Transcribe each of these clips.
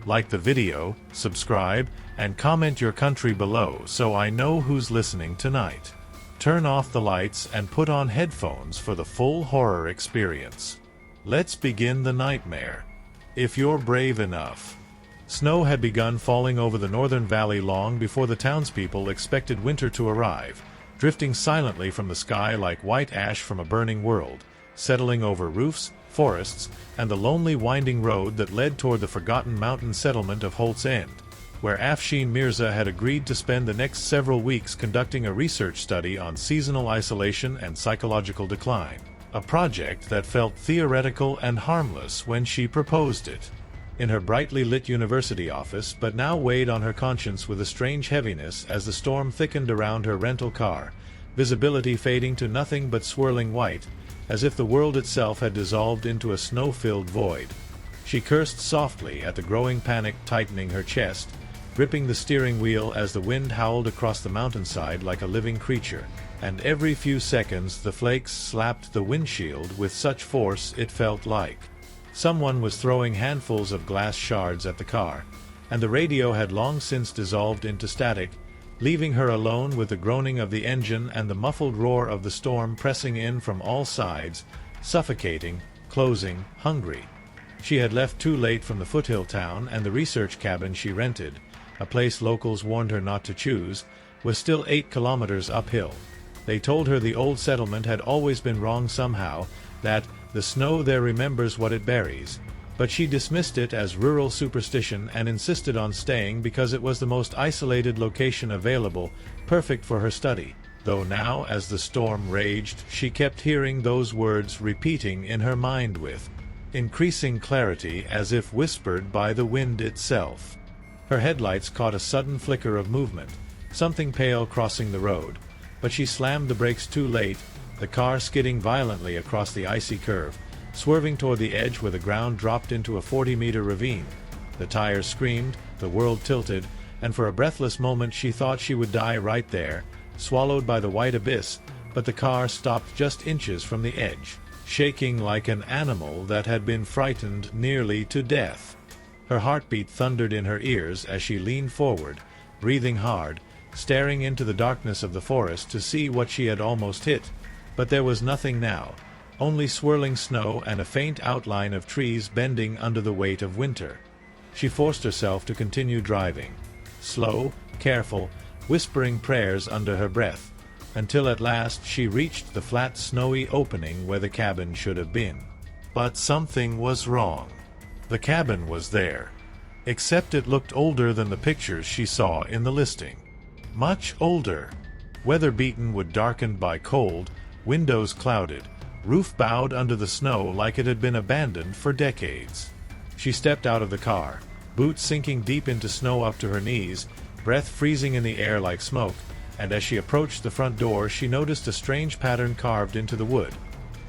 Like the video, subscribe, and comment your country below so I know who's listening tonight. Turn off the lights and put on headphones for the full horror experience. Let's begin the nightmare. If you're brave enough. Snow had begun falling over the northern valley long before the townspeople expected winter to arrive, drifting silently from the sky like white ash from a burning world, settling over roofs, forests, and the lonely winding road that led toward the forgotten mountain settlement of Holt's End, where Afshin Mirza had agreed to spend the next several weeks conducting a research study on seasonal isolation and psychological decline, a project that felt theoretical and harmless when she proposed it. In her brightly lit university office, but now weighed on her conscience with a strange heaviness as the storm thickened around her rental car, visibility fading to nothing but swirling white, as if the world itself had dissolved into a snow-filled void. She cursed softly at the growing panic tightening her chest, gripping the steering wheel as the wind howled across the mountainside like a living creature, and every few seconds the flakes slapped the windshield with such force it felt like someone was throwing handfuls of glass shards at the car, and the radio had long since dissolved into static, leaving her alone with the groaning of the engine and the muffled roar of the storm pressing in from all sides, suffocating, closing, hungry. She had left too late from the foothill town, and the research cabin she rented, a place locals warned her not to choose, was still 8 kilometers uphill. They told her the old settlement had always been wrong somehow, that the snow there remembers what it buries, but she dismissed it as rural superstition and insisted on staying because it was the most isolated location available, perfect for her study, though now as the storm raged she kept hearing those words repeating in her mind with increasing clarity as if whispered by the wind itself. Her headlights caught a sudden flicker of movement, something pale crossing the road, but she slammed the brakes too late, the car skidding violently across the icy curve, swerving toward the edge where the ground dropped into a 40-meter ravine. The tires screamed, the world tilted, and for a breathless moment she thought she would die right there, swallowed by the white abyss, but the car stopped just inches from the edge, shaking like an animal that had been frightened nearly to death. Her heartbeat thundered in her ears as she leaned forward, breathing hard, staring into the darkness of the forest to see what she had almost hit. But there was nothing now, only swirling snow and a faint outline of trees bending under the weight of winter. She forced herself to continue driving, slow, careful, whispering prayers under her breath, until at last she reached the flat snowy opening where the cabin should have been. But something was wrong. The cabin was there, except it looked older than the pictures she saw in the listing. Much older. Weather-beaten, wood darkened by cold, windows clouded, roof bowed under the snow like it had been abandoned for decades. She stepped out of the car, boots sinking deep into snow up to her knees, breath freezing in the air like smoke, and as she approached the front door she noticed a strange pattern carved into the wood.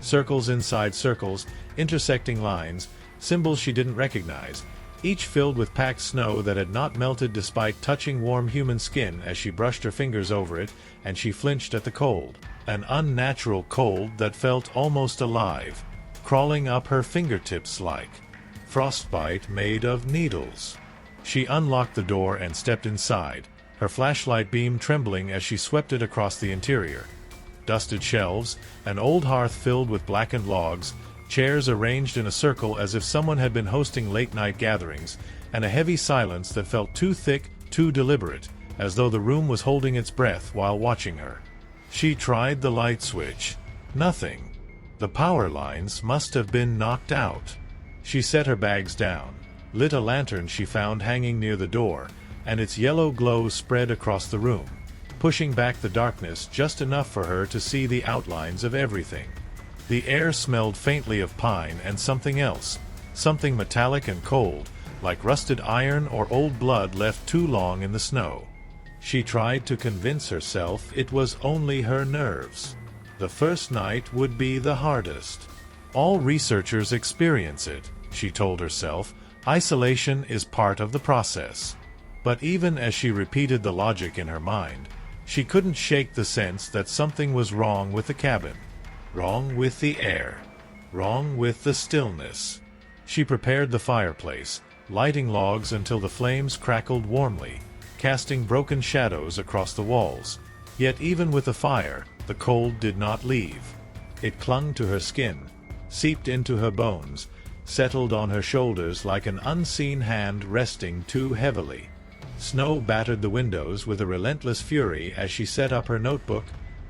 Circles inside circles, intersecting lines, symbols she didn't recognize, each filled with packed snow that had not melted despite touching warm human skin. As she brushed her fingers over it, and she flinched at the cold. An unnatural cold that felt almost alive, crawling up her fingertips like frostbite made of needles. She unlocked the door and stepped inside, her flashlight beam trembling as she swept it across the interior. Dusted shelves, an old hearth filled with blackened logs, chairs arranged in a circle as if someone had been hosting late-night gatherings, and a heavy silence that felt too thick, too deliberate, as though the room was holding its breath while watching her. She tried the light switch. Nothing. The power lines must have been knocked out. She set her bags down, lit a lantern she found hanging near the door, and its yellow glow spread across the room, pushing back the darkness just enough for her to see the outlines of everything. The air smelled faintly of pine and something else, something metallic and cold, like rusted iron or old blood left too long in the snow. She tried to convince herself it was only her nerves. The first night would be the hardest. All researchers experience it, she told herself. Isolation is part of the process. But even as she repeated the logic in her mind, she couldn't shake the sense that something was wrong with the cabin. Wrong with the air. Wrong with the stillness. She prepared the fireplace, lighting logs until the flames crackled warmly, casting broken shadows across the walls. Yet even with the fire, the cold did not leave. It clung to her skin, seeped into her bones, settled on her shoulders like an unseen hand resting too heavily. Snow battered the windows with a relentless fury as she set up her notebook,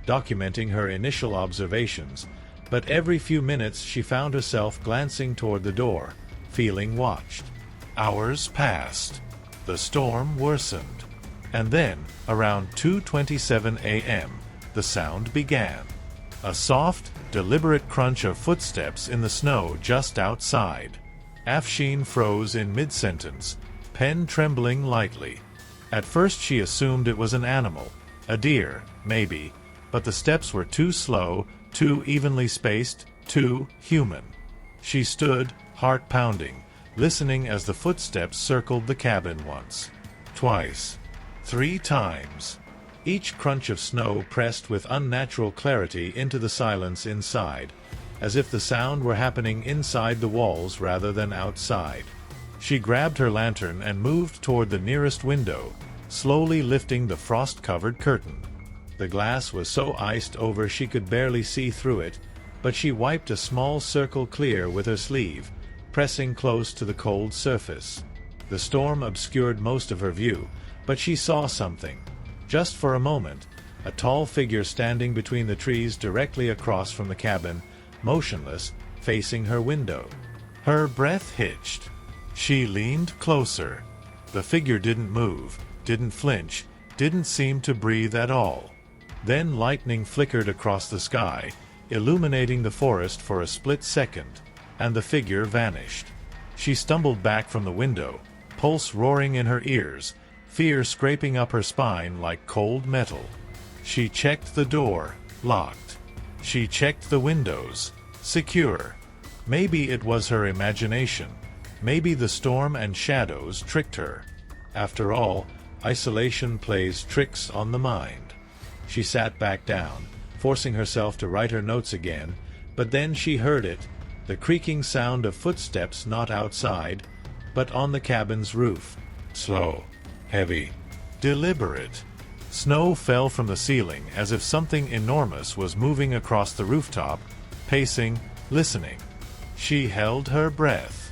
documenting her initial observations, but every few minutes she found herself glancing toward the door, feeling watched. Hours passed. The storm worsened. And then, around 2:27 a.m., the sound began. A soft, deliberate crunch of footsteps in the snow just outside. Afshin froze in mid-sentence, pen trembling lightly. At first she assumed it was an animal, a deer, maybe, but the steps were too slow, too evenly spaced, too human. She stood, heart pounding, listening as the footsteps circled the cabin once, twice, 3 times. Each crunch of snow pressed with unnatural clarity into the silence inside, as if the sound were happening inside the walls rather than outside. She grabbed her lantern and moved toward the nearest window, slowly lifting the frost-covered curtain. The glass was so iced over she could barely see through it, but she wiped a small circle clear with her sleeve, pressing close to the cold surface. The storm obscured most of her view, but she saw something. Just for a moment, a tall figure standing between the trees directly across from the cabin, motionless, facing her window. Her breath hitched. She leaned closer. The figure didn't move, didn't flinch, didn't seem to breathe at all. Then lightning flickered across the sky, illuminating the forest for a split second, and the figure vanished. She stumbled back from the window, pulse roaring in her ears, fear scraping up her spine like cold metal. She checked the door, locked. She checked the windows, secure. Maybe it was her imagination. Maybe the storm and shadows tricked her. After all, isolation plays tricks on the mind. She sat back down, forcing herself to write her notes again, but then she heard it, the creaking sound of footsteps not outside, but on the cabin's roof. Slow, heavy, deliberate. Snow fell from the ceiling as if something enormous was moving across the rooftop, pacing, listening. She held her breath.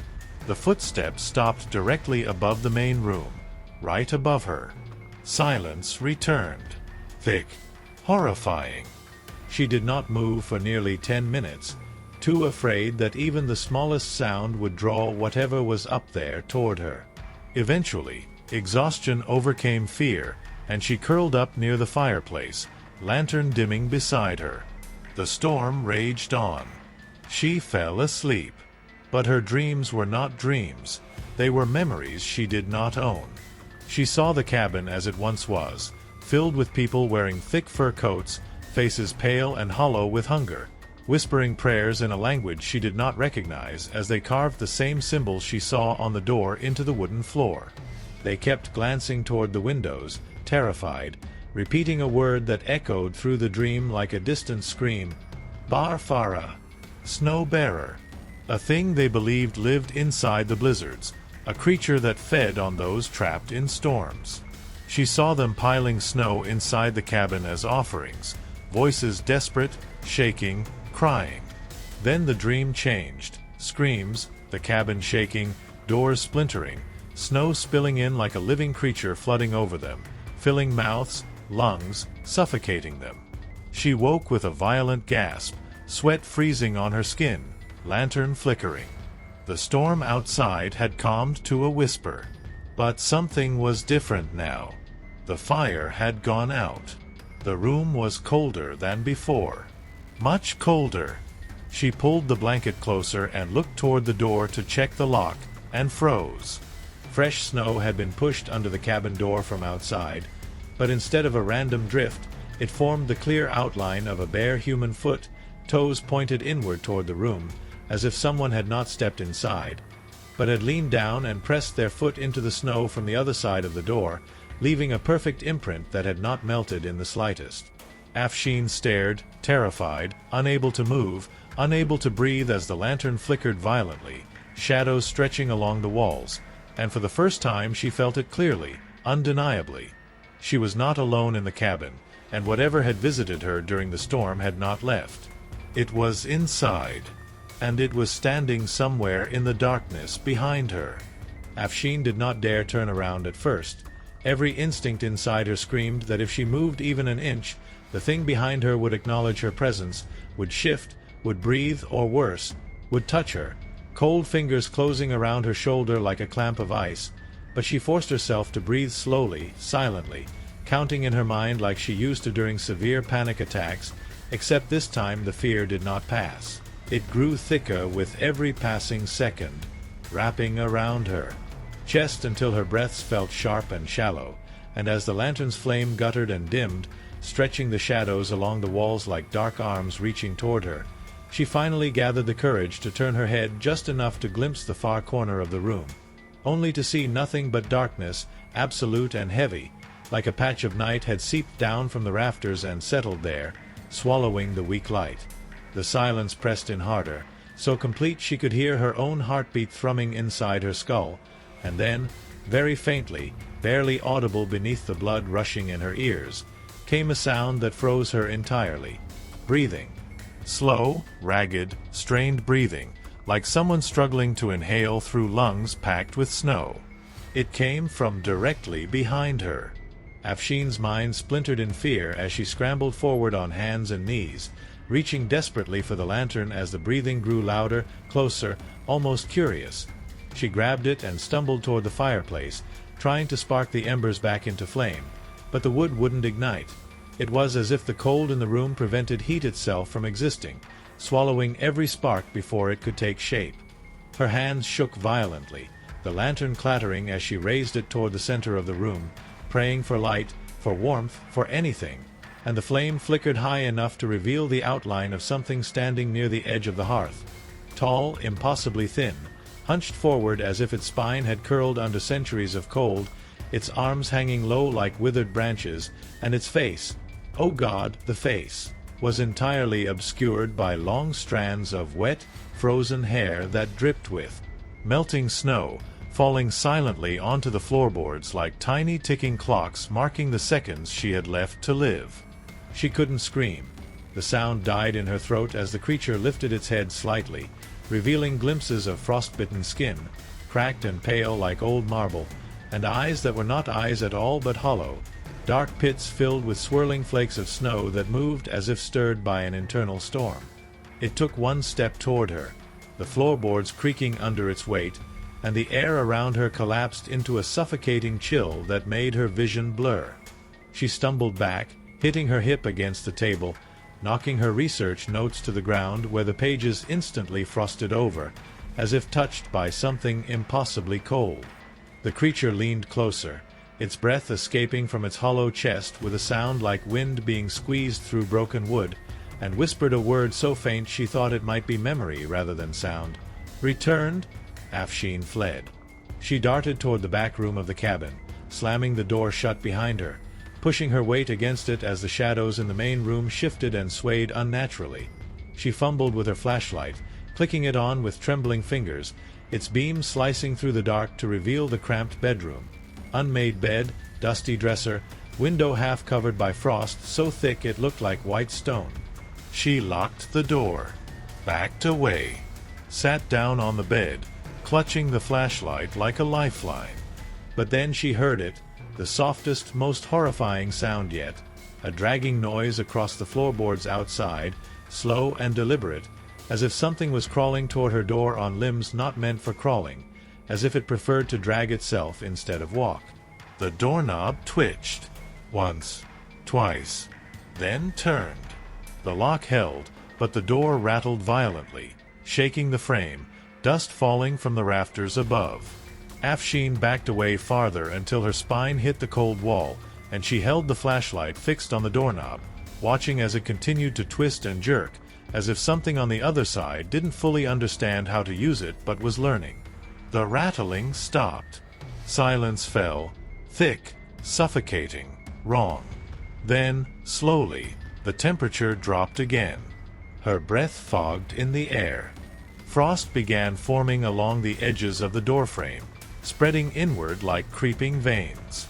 The footsteps stopped directly above the main room, right above her. Silence returned. Thick, horrifying. She did not move for nearly 10 minutes, too afraid that even the smallest sound would draw whatever was up there toward her. Eventually, exhaustion overcame fear, and she curled up near the fireplace, lantern dimming beside her. The storm raged on. She fell asleep. But her dreams were not dreams. They were memories she did not own. She saw the cabin as it once was, filled with people wearing thick fur coats, faces pale and hollow with hunger, whispering prayers in a language she did not recognize as they carved the same symbols she saw on the door into the wooden floor. They kept glancing toward the windows, terrified, repeating a word that echoed through the dream like a distant scream. Bar Farah. Snow bearer. A thing they believed lived inside the blizzards, a creature that fed on those trapped in storms. She saw them piling snow inside the cabin as offerings, voices desperate, shaking, crying. Then the dream changed. Screams, the cabin shaking, doors splintering, snow spilling in like a living creature flooding over them, filling mouths, lungs, suffocating them. She woke with a violent gasp, sweat freezing on her skin, lantern flickering. The storm outside had calmed to a whisper. But something was different now. The fire had gone out. The room was colder than before. Much colder. She pulled the blanket closer and looked toward the door to check the lock, and froze. Fresh snow had been pushed under the cabin door from outside, but instead of a random drift, it formed the clear outline of a bare human foot, toes pointed inward toward the room, as if someone had not stepped inside, but had leaned down and pressed their foot into the snow from the other side of the door, leaving a perfect imprint that had not melted in the slightest. Afshin stared, terrified, unable to move, unable to breathe as the lantern flickered violently, shadows stretching along the walls, and for the first time she felt it clearly, undeniably. She was not alone in the cabin, and whatever had visited her during the storm had not left. It was inside, and it was standing somewhere in the darkness behind her. Afshin did not dare turn around at first. Every instinct inside her screamed that if she moved even an inch, the thing behind her would acknowledge her presence, would shift, would breathe, or worse, would touch her, cold fingers closing around her shoulder like a clamp of ice. But she forced herself to breathe slowly, silently, counting in her mind like she used to during severe panic attacks, except this time the fear did not pass. It grew thicker with every passing second, wrapping around her chest until her breaths felt sharp and shallow, and as the lantern's flame guttered and dimmed, stretching the shadows along the walls like dark arms reaching toward her, she finally gathered the courage to turn her head just enough to glimpse the far corner of the room, only to see nothing but darkness, absolute and heavy, like a patch of night had seeped down from the rafters and settled there, swallowing the weak light. The silence pressed in harder, so complete she could hear her own heartbeat thrumming inside her skull, and then, very faintly, barely audible beneath the blood rushing in her ears, came a sound that froze her entirely. Breathing. Slow, ragged, strained breathing, like someone struggling to inhale through lungs packed with snow. It came from directly behind her. Afshin's mind splintered in fear as she scrambled forward on hands and knees, reaching desperately for the lantern as the breathing grew louder, closer, almost curious. She grabbed it and stumbled toward the fireplace, trying to spark the embers back into flame, but the wood wouldn't ignite. It was as if the cold in the room prevented heat itself from existing, swallowing every spark before it could take shape. Her hands shook violently, the lantern clattering as she raised it toward the center of the room, praying for light, for warmth, for anything, and the flame flickered high enough to reveal the outline of something standing near the edge of the hearth. Tall, impossibly thin, hunched forward as if its spine had curled under centuries of cold, its arms hanging low like withered branches, and its face, oh God, the face, was entirely obscured by long strands of wet, frozen hair that dripped with melting snow, falling silently onto the floorboards like tiny ticking clocks marking the seconds she had left to live. She couldn't scream. The sound died in her throat as the creature lifted its head slightly, revealing glimpses of frostbitten skin, cracked and pale like old marble, and eyes that were not eyes at all but hollow, dark pits filled with swirling flakes of snow that moved as if stirred by an internal storm. It took one step toward her, the floorboards creaking under its weight, and the air around her collapsed into a suffocating chill that made her vision blur. She stumbled back, hitting her hip against the table, knocking her research notes to the ground where the pages instantly frosted over, as if touched by something impossibly cold. The creature leaned closer, its breath escaping from its hollow chest with a sound like wind being squeezed through broken wood, and whispered a word so faint she thought it might be memory rather than sound. Returned? Afshin fled. She darted toward the back room of the cabin, slamming the door shut behind her, pushing her weight against it as the shadows in the main room shifted and swayed unnaturally. She fumbled with her flashlight, clicking it on with trembling fingers, its beam slicing through the dark to reveal the cramped bedroom. Unmade bed, dusty dresser, window half covered by frost so thick it looked like white stone. She locked the door, backed away, sat down on the bed, clutching the flashlight like a lifeline. But then she heard it, the softest, most horrifying sound yet, a dragging noise across the floorboards outside, slow and deliberate, as if something was crawling toward her door on limbs not meant for crawling, as if it preferred to drag itself instead of walk. The doorknob twitched, once, twice, then turned. The lock held, but the door rattled violently, shaking the frame, dust falling from the rafters above. Afshin backed away farther until her spine hit the cold wall, and she held the flashlight fixed on the doorknob, watching as it continued to twist and jerk, as if something on the other side didn't fully understand how to use it but was learning. The rattling stopped. Silence fell, thick, suffocating, wrong. Then, slowly, the temperature dropped again. Her breath fogged in the air. Frost began forming along the edges of the doorframe, spreading inward like creeping veins.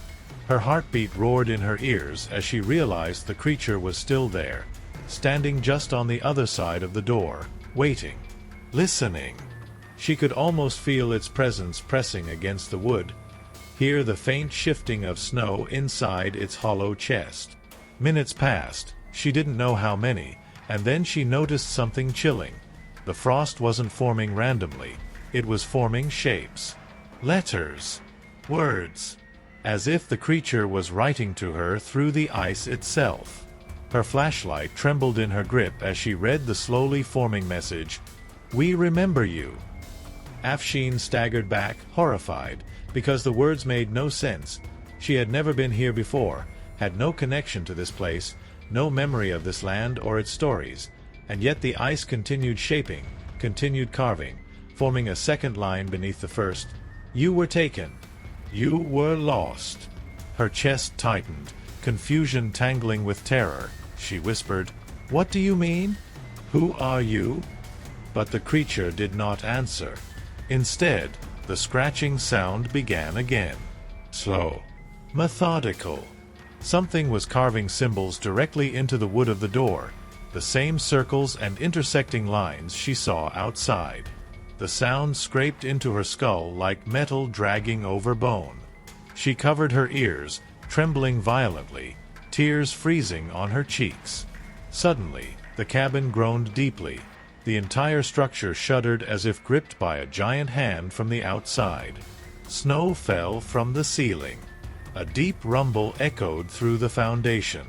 Her heartbeat roared in her ears as she realized the creature was still there, standing just on the other side of the door, waiting, listening. She could almost feel its presence pressing against the wood, hear the faint shifting of snow inside its hollow chest. Minutes passed, she didn't know how many, and then she noticed something chilling. The frost wasn't forming randomly, it was forming shapes. Letters. Words. As if the creature was writing to her through the ice itself. Her flashlight trembled in her grip as she read the slowly forming message, "We remember you." Afshin staggered back, horrified, because the words made no sense. She had never been here before, had no connection to this place, no memory of this land or its stories, and yet the ice continued shaping, continued carving, forming a second line beneath the first. "You were taken. You were lost." Her chest tightened, confusion tangling with terror. She whispered, "What do you mean? Who are you?" But the creature did not answer. Instead, the scratching sound began again. Slow. Methodical. Something was carving symbols directly into the wood of the door, the same circles and intersecting lines she saw outside. The sound scraped into her skull like metal dragging over bone. She covered her ears, trembling violently, tears freezing on her cheeks. Suddenly, the cabin groaned deeply. The entire structure shuddered as if gripped by a giant hand from the outside. Snow fell from the ceiling. A deep rumble echoed through the foundation.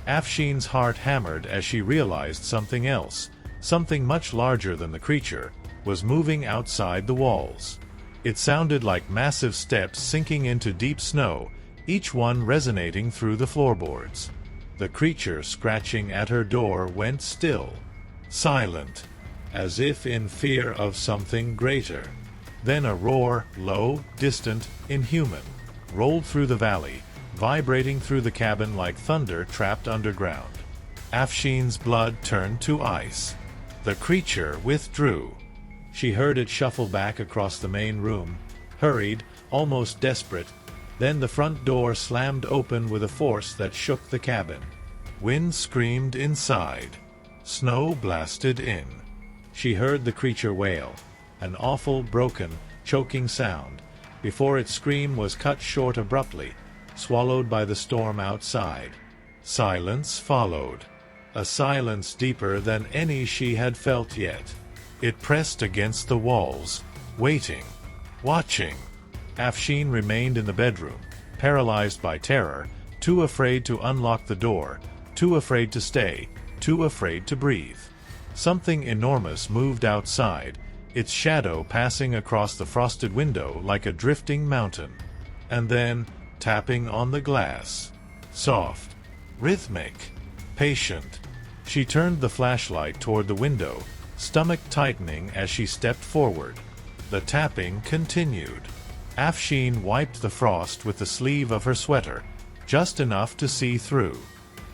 Afshin's heart hammered as she realized something else, something much larger than the creature, was moving outside the walls. It sounded like massive steps sinking into deep snow, each one resonating through the floorboards. The creature scratching at her door went still, silent, as if in fear of something greater. Then a roar, low, distant, inhuman, rolled through the valley, vibrating through the cabin like thunder trapped underground. Afshin's blood turned to ice. The creature withdrew. She heard it shuffle back across the main room, hurried, almost desperate. Then the front door slammed open with a force that shook the cabin. Wind screamed inside. Snow blasted in. She heard the creature wail, an awful, broken, choking sound, before its scream was cut short abruptly, swallowed by the storm outside. Silence followed. A silence deeper than any she had felt yet. It pressed against the walls, waiting, watching. Afshin remained in the bedroom, paralyzed by terror, too afraid to unlock the door, too afraid to stay, too afraid to breathe. Something enormous moved outside, its shadow passing across the frosted window like a drifting mountain. And then, tapping on the glass. Soft, rhythmic, patient. She turned the flashlight toward the window, stomach tightening as she stepped forward. The tapping continued. Afshin wiped the frost with the sleeve of her sweater, just enough to see through.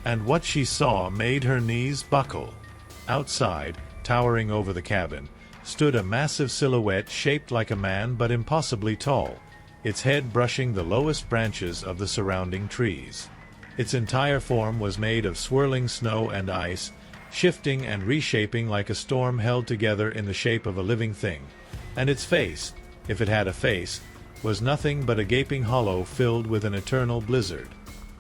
And what she saw made her knees buckle. Outside, towering over the cabin, stood a massive silhouette shaped like a man but impossibly tall, its head brushing the lowest branches of the surrounding trees. Its entire form was made of swirling snow and ice, shifting and reshaping like a storm held together in the shape of a living thing. And its face, if it had a face, was nothing but a gaping hollow filled with an eternal blizzard.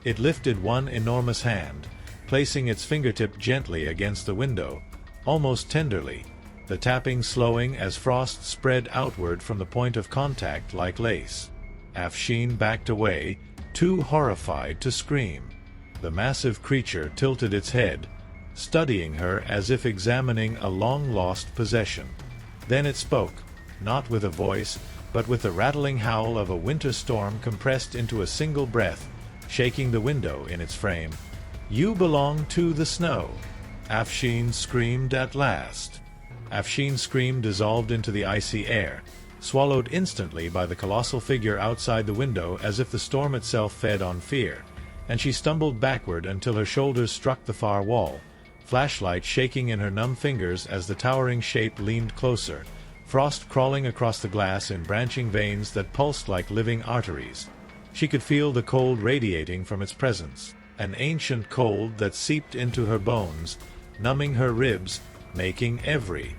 It lifted one enormous hand, placing its fingertip gently against the window, almost tenderly, the tapping slowing as frost spread outward from the point of contact like lace. Afshin backed away, too horrified to scream. The massive creature tilted its head, studying her as if examining a long-lost possession. Then it spoke, not with a voice, but with the rattling howl of a winter storm compressed into a single breath, shaking the window in its frame. "You belong to the snow," Afshin screamed at last. Afshin's scream dissolved into the icy air, swallowed instantly by the colossal figure outside the window as if the storm itself fed on fear, and she stumbled backward until her shoulders struck the far wall, flashlight shaking in her numb fingers as the towering shape leaned closer, frost crawling across the glass in branching veins that pulsed like living arteries. She could feel the cold radiating from its presence, an ancient cold that seeped into her bones, numbing her ribs, making every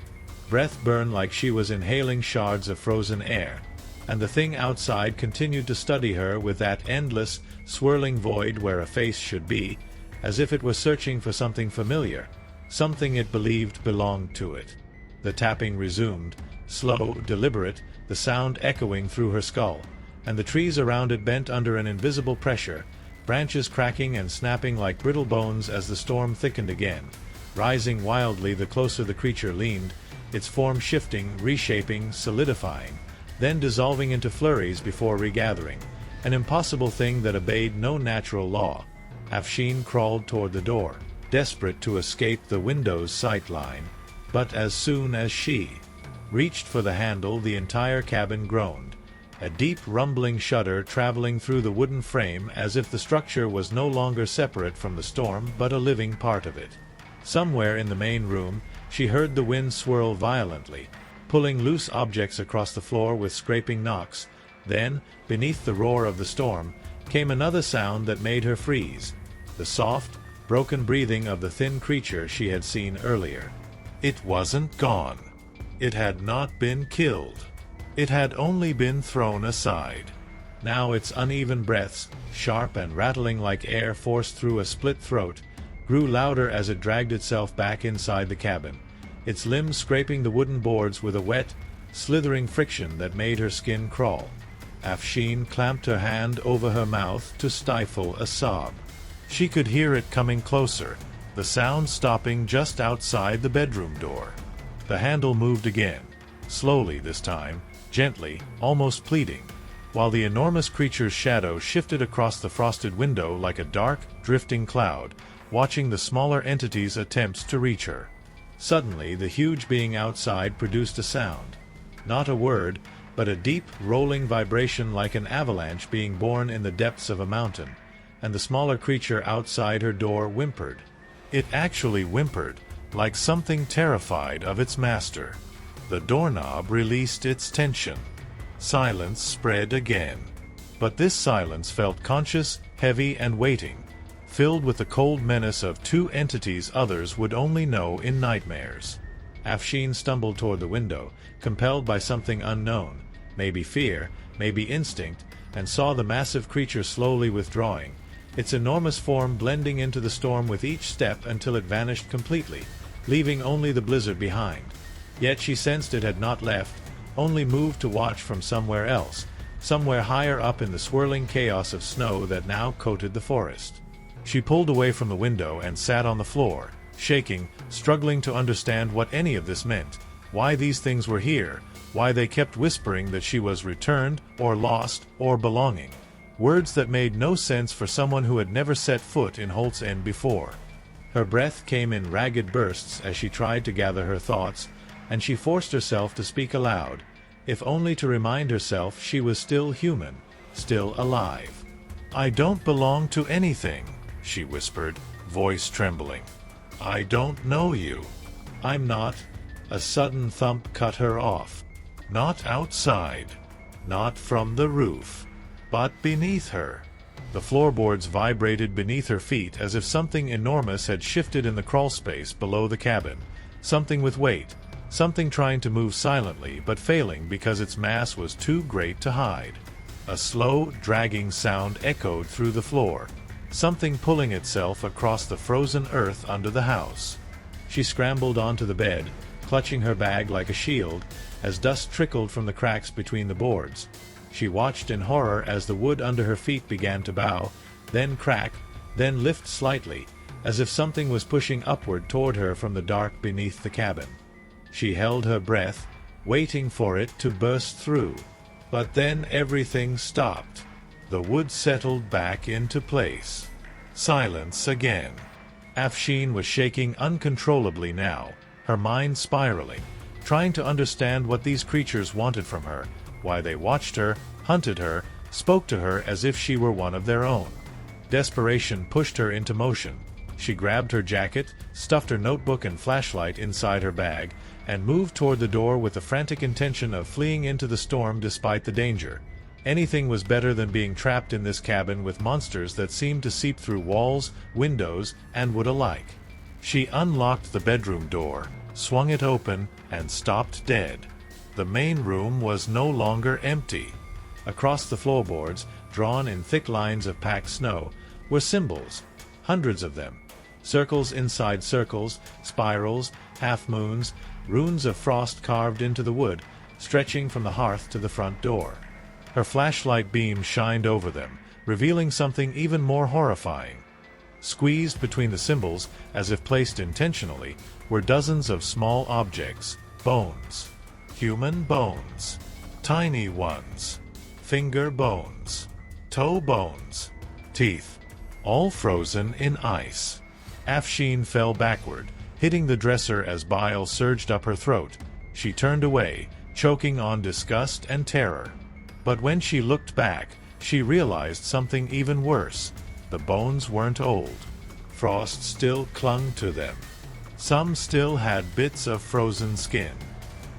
breath burn like she was inhaling shards of frozen air. And the thing outside continued to study her with that endless, swirling void where a face should be, as if it was searching for something familiar, something it believed belonged to it. The tapping resumed, slow, deliberate, the sound echoing through her skull, and the trees around it bent under an invisible pressure, branches cracking and snapping like brittle bones as the storm thickened again, rising wildly the closer the creature leaned, its form shifting, reshaping, solidifying, then dissolving into flurries before regathering, an impossible thing that obeyed no natural law. Afshin crawled toward the door, desperate to escape the window's sight line, but as soon as she reached for the handle, the entire cabin groaned, a deep rumbling shudder traveling through the wooden frame as if the structure was no longer separate from the storm but a living part of it. Somewhere in the main room, she heard the wind swirl violently, pulling loose objects across the floor with scraping knocks. Then, beneath the roar of the storm, came another sound that made her freeze, the soft, broken breathing of the thin creature she had seen earlier. It wasn't gone. It had not been killed. It had only been thrown aside. Now its uneven breaths, sharp and rattling like air forced through a split throat, grew louder as it dragged itself back inside the cabin, its limbs scraping the wooden boards with a wet, slithering friction that made her skin crawl. Afshin clamped her hand over her mouth to stifle a sob. She could hear it coming closer, the sound stopping just outside the bedroom door. The handle moved again, slowly this time, gently, almost pleading, while the enormous creature's shadow shifted across the frosted window like a dark, drifting cloud, watching the smaller entity's attempts to reach her. Suddenly, the huge being outside produced a sound. Not a word, but a deep, rolling vibration like an avalanche being born in the depths of a mountain, and the smaller creature outside her door whimpered. It actually whimpered, like something terrified of its master. The doorknob released its tension. Silence spread again. But this silence felt conscious, heavy, and waiting, filled with the cold menace of two entities others would only know in nightmares. Afshin stumbled toward the window, compelled by something unknown, maybe fear, maybe instinct, and saw the massive creature slowly withdrawing, its enormous form blending into the storm with each step until it vanished completely, leaving only the blizzard behind. Yet she sensed it had not left, only moved to watch from somewhere else, somewhere higher up in the swirling chaos of snow that now coated the forest. She pulled away from the window and sat on the floor, shaking, struggling to understand what any of this meant, why these things were here, why they kept whispering that she was returned, or lost, or belonging. Words that made no sense for someone who had never set foot in Holt's End before. Her breath came in ragged bursts as she tried to gather her thoughts, and she forced herself to speak aloud, if only to remind herself she was still human, still alive. "I don't belong to anything," she whispered, voice trembling. "I don't know you. I'm not—" A sudden thump cut her off. Not outside. Not from the roof. But beneath her. The floorboards vibrated beneath her feet as if something enormous had shifted in the crawlspace below the cabin. Something with weight. Something trying to move silently but failing because its mass was too great to hide. A slow, dragging sound echoed through the floor. Something pulling itself across the frozen earth under the house. She scrambled onto the bed, clutching her bag like a shield, as dust trickled from the cracks between the boards. She watched in horror as the wood under her feet began to bow, then crack, then lift slightly, as if something was pushing upward toward her from the dark beneath the cabin. She held her breath, waiting for it to burst through. But then everything stopped. The wood settled back into place. Silence again. Afshin was shaking uncontrollably now, her mind spiraling, trying to understand what these creatures wanted from her, why they watched her, hunted her, spoke to her as if she were one of their own. Desperation pushed her into motion. She grabbed her jacket, stuffed her notebook and flashlight inside her bag, and moved toward the door with the frantic intention of fleeing into the storm despite the danger. Anything was better than being trapped in this cabin with monsters that seemed to seep through walls, windows, and wood alike. She unlocked the bedroom door, swung it open, and stopped dead. The main room was no longer empty. Across the floorboards, drawn in thick lines of packed snow, were symbols, hundreds of them. Circles inside circles, spirals, half-moons, runes of frost carved into the wood, stretching from the hearth to the front door. Her flashlight beam shined over them, revealing something even more horrifying. Squeezed between the symbols, as if placed intentionally, were dozens of small objects, bones. Human bones. Tiny ones. Finger bones. Toe bones. Teeth. All frozen in ice. Afshin fell backward, hitting the dresser as bile surged up her throat. She turned away, choking on disgust and terror. But when she looked back, she realized something even worse. The bones weren't old. Frost still clung to them. Some still had bits of frozen skin.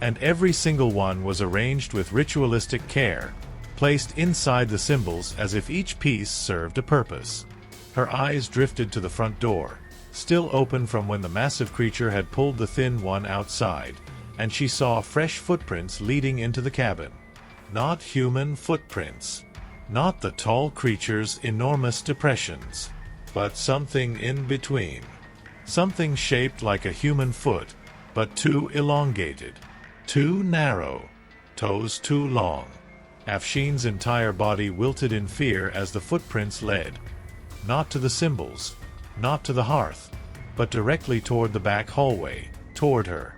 And every single one was arranged with ritualistic care, placed inside the symbols as if each piece served a purpose. Her eyes drifted to the front door, still open from when the massive creature had pulled the thin one outside, and she saw fresh footprints leading into the cabin. Not human footprints. Not the tall creature's enormous depressions. But something in between. Something shaped like a human foot, but too elongated. Too narrow. Toes too long. Afshin's entire body wilted in fear as the footprints led. Not to the symbols. Not to the hearth. But directly toward the back hallway. Toward her.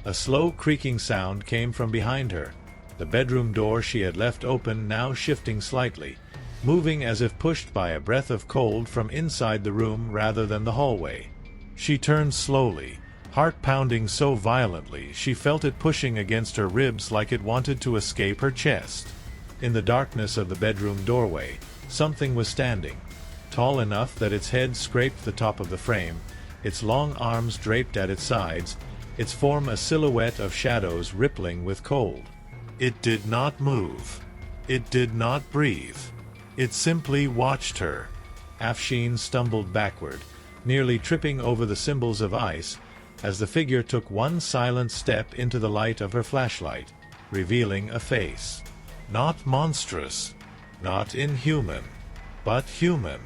A slow creaking sound came from behind her. The bedroom door she had left open now shifting slightly, moving as if pushed by a breath of cold from inside the room rather than the hallway. She turned slowly, heart pounding so violently she felt it pushing against her ribs like it wanted to escape her chest. In the darkness of the bedroom doorway, something was standing, tall enough that its head scraped the top of the frame, its long arms draped at its sides, its form a silhouette of shadows rippling with cold. It did not move. It did not breathe. It simply watched her. Afshin stumbled backward, nearly tripping over the symbols of ice, as the figure took one silent step into the light of her flashlight, revealing a face. Not monstrous, not inhuman, but human.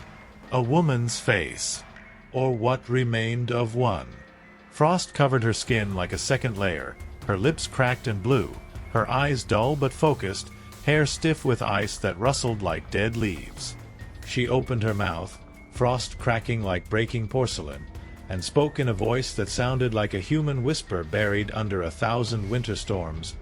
A woman's face. Or what remained of one. Frost covered her skin like a second layer, her lips cracked and blue, her eyes dull but focused, hair stiff with ice that rustled like dead leaves. She opened her mouth, frost cracking like breaking porcelain, and spoke in a voice that sounded like a human whisper buried under 1,000 winter storms.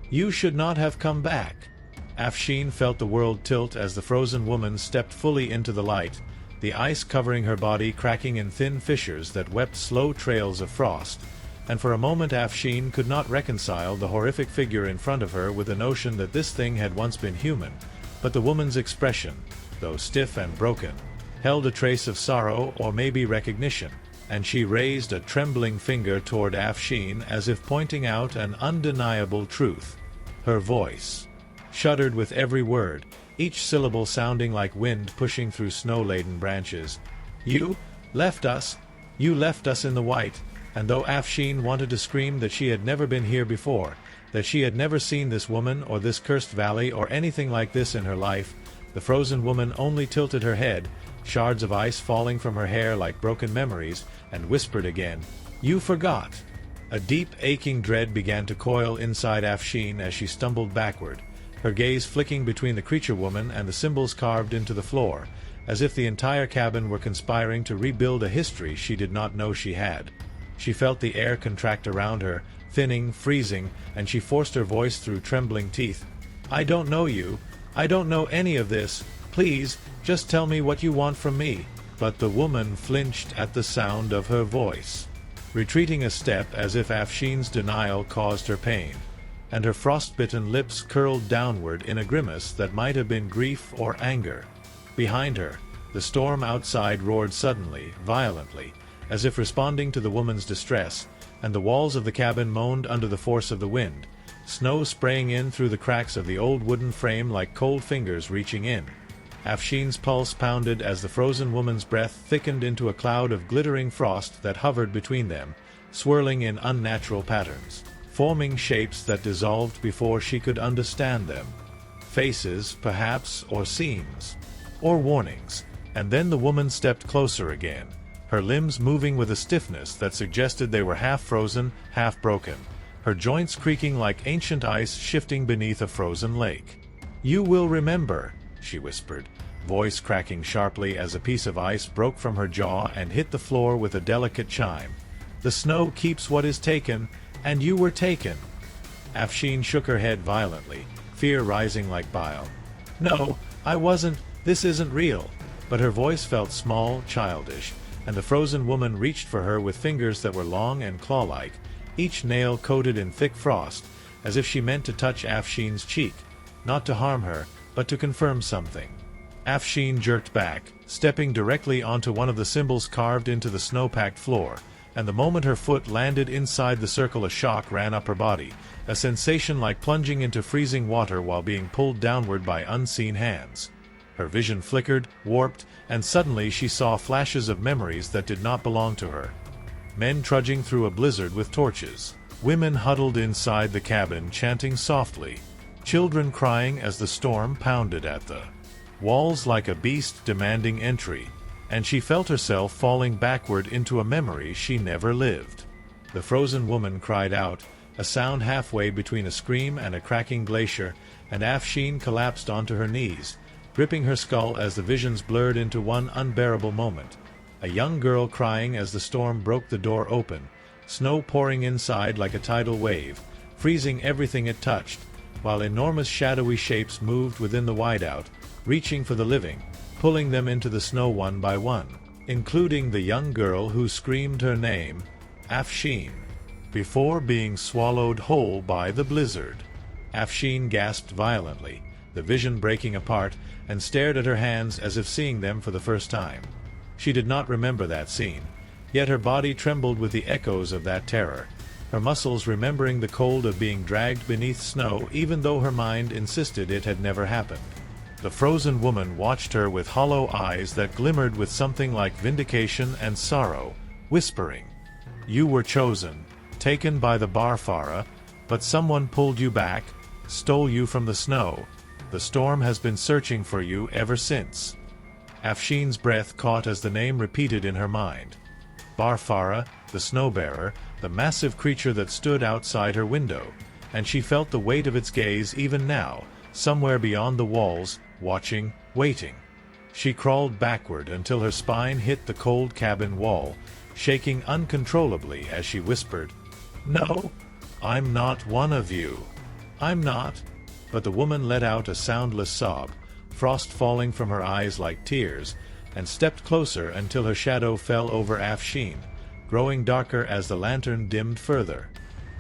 "You should not have come back." Afshin felt the world tilt as the frozen woman stepped fully into the light, the ice covering her body cracking in thin fissures that wept slow trails of frost. And for a moment Afshin could not reconcile the horrific figure in front of her with the notion that this thing had once been human, but the woman's expression, though stiff and broken, held a trace of sorrow or maybe recognition, and she raised a trembling finger toward Afshin as if pointing out an undeniable truth. Her voice shuddered with every word, each syllable sounding like wind pushing through snow-laden branches. "You left us. You left us in the white." And though Afshin wanted to scream that she had never been here before, that she had never seen this woman or this cursed valley or anything like this in her life, the frozen woman only tilted her head, shards of ice falling from her hair like broken memories, and whispered again, "You forgot." A deep, aching dread began to coil inside Afshin as she stumbled backward, her gaze flicking between the creature woman and the symbols carved into the floor, as if the entire cabin were conspiring to rebuild a history she did not know she had. She felt the air contract around her, thinning, freezing, and she forced her voice through trembling teeth. "I don't know you. I don't know any of this. Please, just tell me what you want from me." But the woman flinched at the sound of her voice, retreating a step as if Afshin's denial caused her pain, and her frostbitten lips curled downward in a grimace that might have been grief or anger. Behind her, the storm outside roared suddenly, violently, as if responding to the woman's distress, and the walls of the cabin moaned under the force of the wind, snow spraying in through the cracks of the old wooden frame like cold fingers reaching in. Afshin's pulse pounded as the frozen woman's breath thickened into a cloud of glittering frost that hovered between them, swirling in unnatural patterns, forming shapes that dissolved before she could understand them. Faces, perhaps, or scenes, or warnings. And then the woman stepped closer again, her limbs moving with a stiffness that suggested they were half frozen, half broken, her joints creaking like ancient ice shifting beneath a frozen lake. "You will remember," she whispered, voice cracking sharply as a piece of ice broke from her jaw and hit the floor with a delicate chime. "The snow keeps what is taken, and you were taken." Afshin shook her head violently, fear rising like bile. "No, I wasn't. This isn't real." But her voice felt small, childish, and the frozen woman reached for her with fingers that were long and claw-like, each nail coated in thick frost, as if she meant to touch Afshin's cheek, not to harm her, but to confirm something. Afshin jerked back, stepping directly onto one of the symbols carved into the snow-packed floor, and the moment her foot landed inside the circle a shock ran up her body, a sensation like plunging into freezing water while being pulled downward by unseen hands. Her vision flickered, warped, and suddenly she saw flashes of memories that did not belong to her. Men trudging through a blizzard with torches. Women huddled inside the cabin chanting softly. Children crying as the storm pounded at the walls like a beast demanding entry. And she felt herself falling backward into a memory she never lived. The frozen woman cried out, a sound halfway between a scream and a cracking glacier, and Afshin collapsed onto her knees, gripping her skull as the visions blurred into one unbearable moment. A young girl crying as the storm broke the door open, snow pouring inside like a tidal wave, freezing everything it touched, while enormous shadowy shapes moved within the whiteout, reaching for the living, pulling them into the snow one by one, including the young girl who screamed her name, Afshin, before being swallowed whole by the blizzard. Afshin gasped violently, the vision breaking apart, and stared at her hands as if seeing them for the first time. She did not remember that scene, yet her body trembled with the echoes of that terror, her muscles remembering the cold of being dragged beneath snow even though her mind insisted it had never happened. The frozen woman watched her with hollow eyes that glimmered with something like vindication and sorrow, whispering, "You were chosen, taken by the Barfara, but someone pulled you back, stole you from the snow. The storm has been searching for you ever since." Afshin's breath caught as the name repeated in her mind. Barfara, the snow-bearer, the massive creature that stood outside her window, and she felt the weight of its gaze even now, somewhere beyond the walls, watching, waiting. She crawled backward until her spine hit the cold cabin wall, shaking uncontrollably as she whispered, "No, I'm not one of you. I'm not." But the woman let out a soundless sob, frost falling from her eyes like tears, and stepped closer until her shadow fell over Afshin, growing darker as the lantern dimmed further.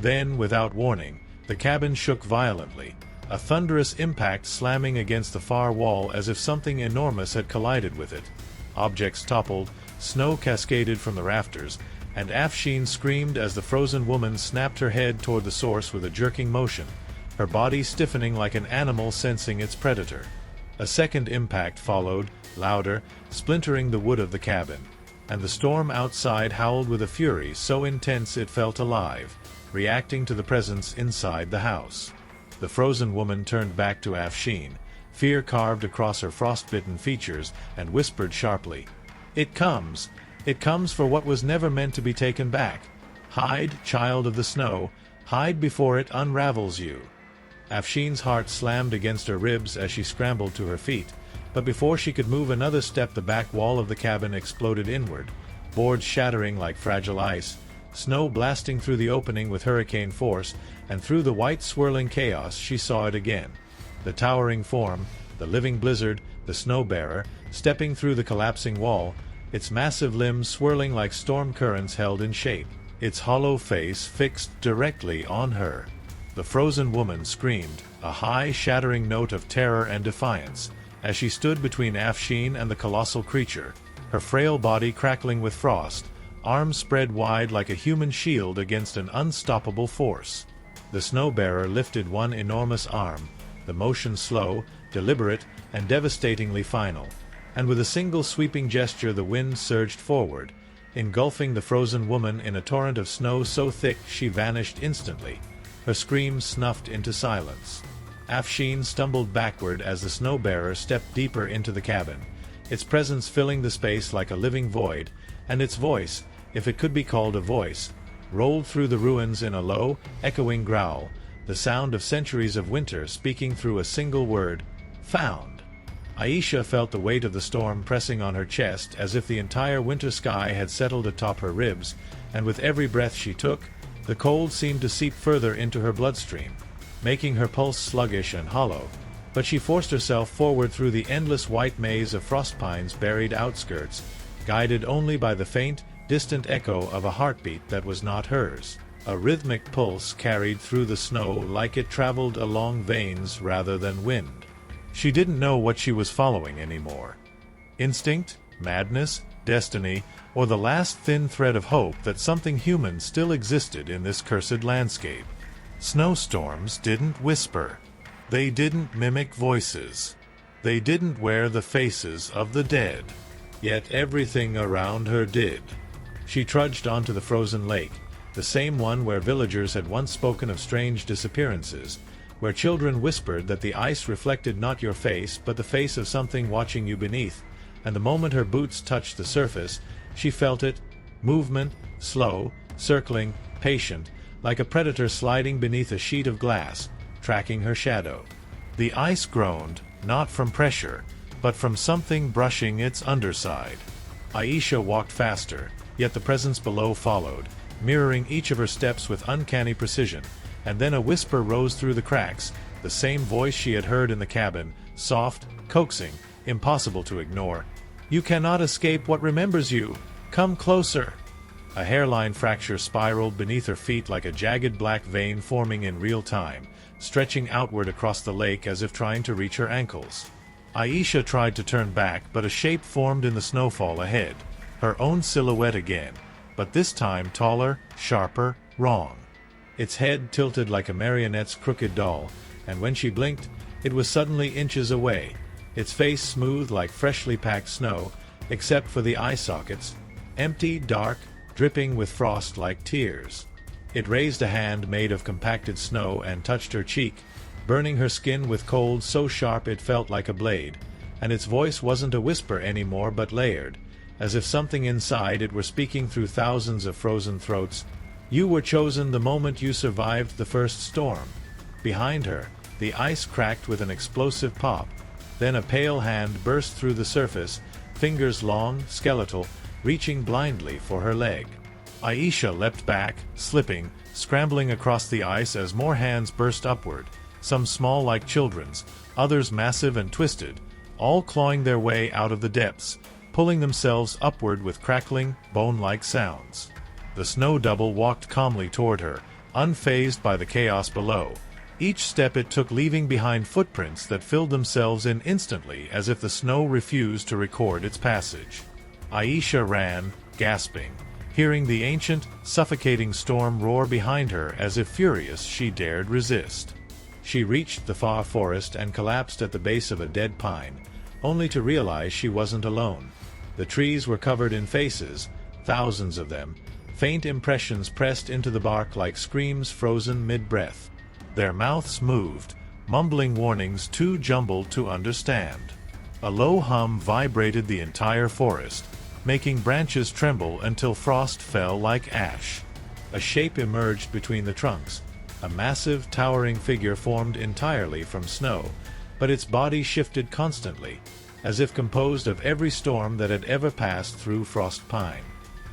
Then, without warning, the cabin shook violently, a thunderous impact slamming against the far wall as if something enormous had collided with it. Objects toppled, snow cascaded from the rafters, and Afshin screamed as the frozen woman snapped her head toward the source with a jerking motion, her body stiffening like an animal sensing its predator. A second impact followed, louder, splintering the wood of the cabin, and the storm outside howled with a fury so intense it felt alive, reacting to the presence inside the house. The frozen woman turned back to Afshin, fear carved across her frostbitten features, and whispered sharply, "It comes! It comes for what was never meant to be taken back. Hide, child of the snow, hide before it unravels you." Afshin's heart slammed against her ribs as she scrambled to her feet, but before she could move another step the back wall of the cabin exploded inward, boards shattering like fragile ice, snow blasting through the opening with hurricane force, and through the white swirling chaos she saw it again. The towering form, the living blizzard, the snow-bearer, stepping through the collapsing wall, its massive limbs swirling like storm currents held in shape, its hollow face fixed directly on her. The frozen woman screamed, a high, shattering note of terror and defiance, as she stood between Afshin and the colossal creature, her frail body crackling with frost, arms spread wide like a human shield against an unstoppable force. The snow-bearer lifted one enormous arm, the motion slow, deliberate, and devastatingly final, and with a single sweeping gesture the wind surged forward, engulfing the frozen woman in a torrent of snow so thick she vanished instantly, her screams snuffed into silence. Afshin stumbled backward as the snow-bearer stepped deeper into the cabin, its presence filling the space like a living void, and its voice, if it could be called a voice, rolled through the ruins in a low, echoing growl, the sound of centuries of winter speaking through a single word: found. Aisha felt the weight of the storm pressing on her chest as if the entire winter sky had settled atop her ribs, and with every breath she took, the cold seemed to seep further into her bloodstream, making her pulse sluggish and hollow, but she forced herself forward through the endless white maze of Frostpine's buried outskirts, guided only by the faint, distant echo of a heartbeat that was not hers. A rhythmic pulse carried through the snow like it traveled along veins rather than wind. She didn't know what she was following anymore. Instinct, madness, destiny, or the last thin thread of hope that something human still existed in this cursed landscape. Snowstorms didn't whisper. They didn't mimic voices. They didn't wear the faces of the dead. Yet everything around her did. She trudged onto the frozen lake, the same one where villagers had once spoken of strange disappearances, where children whispered that the ice reflected not your face but the face of something watching you beneath, and the moment her boots touched the surface, she felt it, movement, slow, circling, patient, like a predator sliding beneath a sheet of glass, tracking her shadow. The ice groaned, not from pressure, but from something brushing its underside. Aisha walked faster, yet the presence below followed, mirroring each of her steps with uncanny precision, and then a whisper rose through the cracks, the same voice she had heard in the cabin, soft, coaxing, impossible to ignore. "You cannot escape what remembers you. Come closer." A hairline fracture spiraled beneath her feet like a jagged black vein forming in real time, stretching outward across the lake as if trying to reach her ankles. Aisha tried to turn back, but a shape formed in the snowfall ahead, her own silhouette again, but this time taller, sharper, wrong. Its head tilted like a marionette's crooked doll, and when she blinked, it was suddenly inches away, its face smooth like freshly packed snow, except for the eye sockets, empty, dark, dripping with frost like tears. It raised a hand made of compacted snow and touched her cheek, burning her skin with cold so sharp it felt like a blade, and its voice wasn't a whisper anymore but layered, as if something inside it were speaking through thousands of frozen throats. "You were chosen the moment you survived the first storm." Behind her, the ice cracked with an explosive pop, then a pale hand burst through the surface, fingers long, skeletal, reaching blindly for her leg. Aisha leapt back, slipping, scrambling across the ice as more hands burst upward, some small like children's, others massive and twisted, all clawing their way out of the depths, pulling themselves upward with crackling, bone-like sounds. The snow double walked calmly toward her, unfazed by the chaos below, each step it took leaving behind footprints that filled themselves in instantly as if the snow refused to record its passage. Aisha ran, gasping, hearing the ancient, suffocating storm roar behind her as if furious she dared resist. She reached the far forest and collapsed at the base of a dead pine, only to realize she wasn't alone. The trees were covered in faces, thousands of them, faint impressions pressed into the bark like screams frozen mid-breath. Their mouths moved, mumbling warnings too jumbled to understand. A low hum vibrated the entire forest, making branches tremble until frost fell like ash. A shape emerged between the trunks, a massive, towering figure formed entirely from snow, but its body shifted constantly, as if composed of every storm that had ever passed through Frost Pine.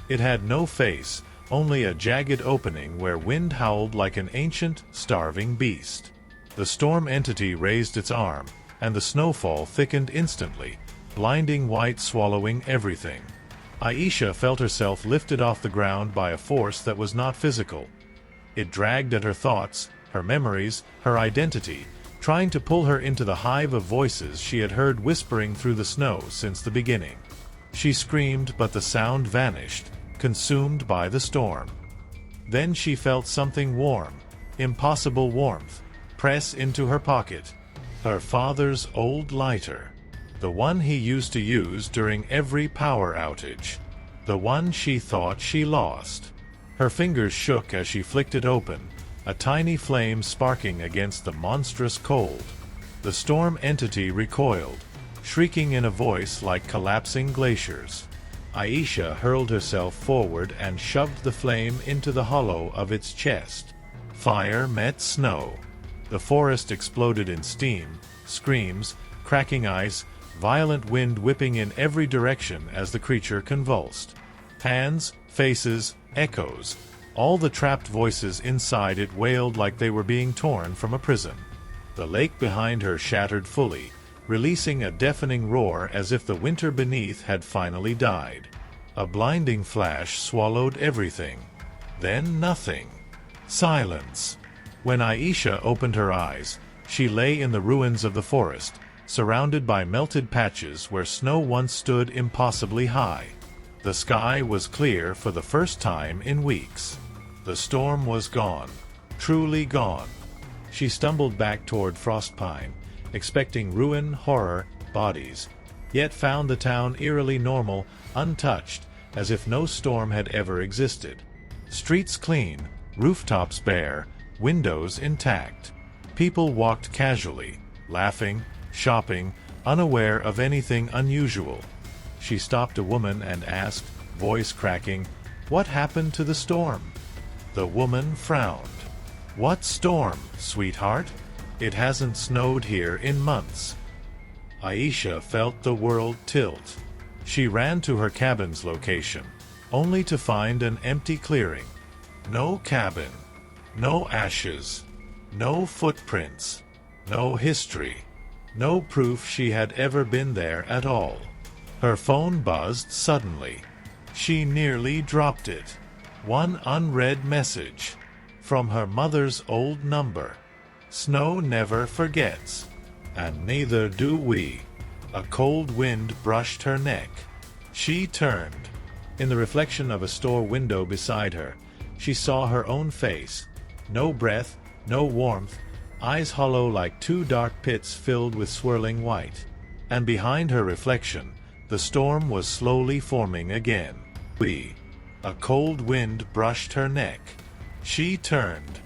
It had no face, only a jagged opening where wind howled like an ancient, starving beast. The storm entity raised its arm, and the snowfall thickened instantly, blinding white swallowing everything. Aisha felt herself lifted off the ground by a force that was not physical. It dragged at her thoughts, her memories, her identity, trying to pull her into the hive of voices she had heard whispering through the snow since the beginning. She screamed, but the sound vanished, consumed by the storm. Then she felt something warm, impossible warmth, press into her pocket. Her father's old lighter. The one he used to use during every power outage. The one she thought she lost. Her fingers shook as she flicked it open, a tiny flame sparking against the monstrous cold. The storm entity recoiled, shrieking in a voice like collapsing glaciers. Aisha hurled herself forward and shoved the flame into the hollow of its chest. Fire met snow. The forest exploded in steam, screams, cracking ice, violent wind whipping in every direction as the creature convulsed. Hands, faces, echoes, all the trapped voices inside it wailed like they were being torn from a prison. The lake behind her shattered fully, releasing a deafening roar as if the winter beneath had finally died. A blinding flash swallowed everything. Then nothing. Silence. When Aisha opened her eyes, she lay in the ruins of the forest, surrounded by melted patches where snow once stood impossibly high. The sky was clear for the first time in weeks. The storm was gone. Truly gone. She stumbled back toward Frostpine, expecting ruin, horror, bodies, yet found the town eerily normal, untouched, as if no storm had ever existed. Streets clean, rooftops bare, windows intact. People walked casually, laughing, shopping, unaware of anything unusual. She stopped a woman and asked, voice cracking, "What happened to the storm?" The woman frowned. "What storm, sweetheart? It hasn't snowed here in months." Aisha felt the world tilt. She ran to her cabin's location, only to find an empty clearing. No cabin. No ashes. No footprints. No history. No proof she had ever been there at all. Her phone buzzed suddenly. She nearly dropped it. One unread message. From her mother's old number. Snow never forgets. And neither do we. A cold wind brushed her neck. She turned. In the reflection of a store window beside her, she saw her own face. No breath, no warmth, eyes hollow like two dark pits filled with swirling white. And behind her reflection, the storm was slowly forming again. A cold wind brushed her neck. She turned.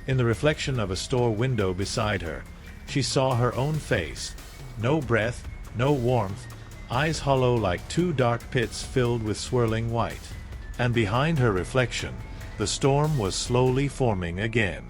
In the reflection of a store window beside her, she saw her own face. No breath, no warmth, eyes hollow like two dark pits filled with swirling white. And behind her reflection, the storm was slowly forming again.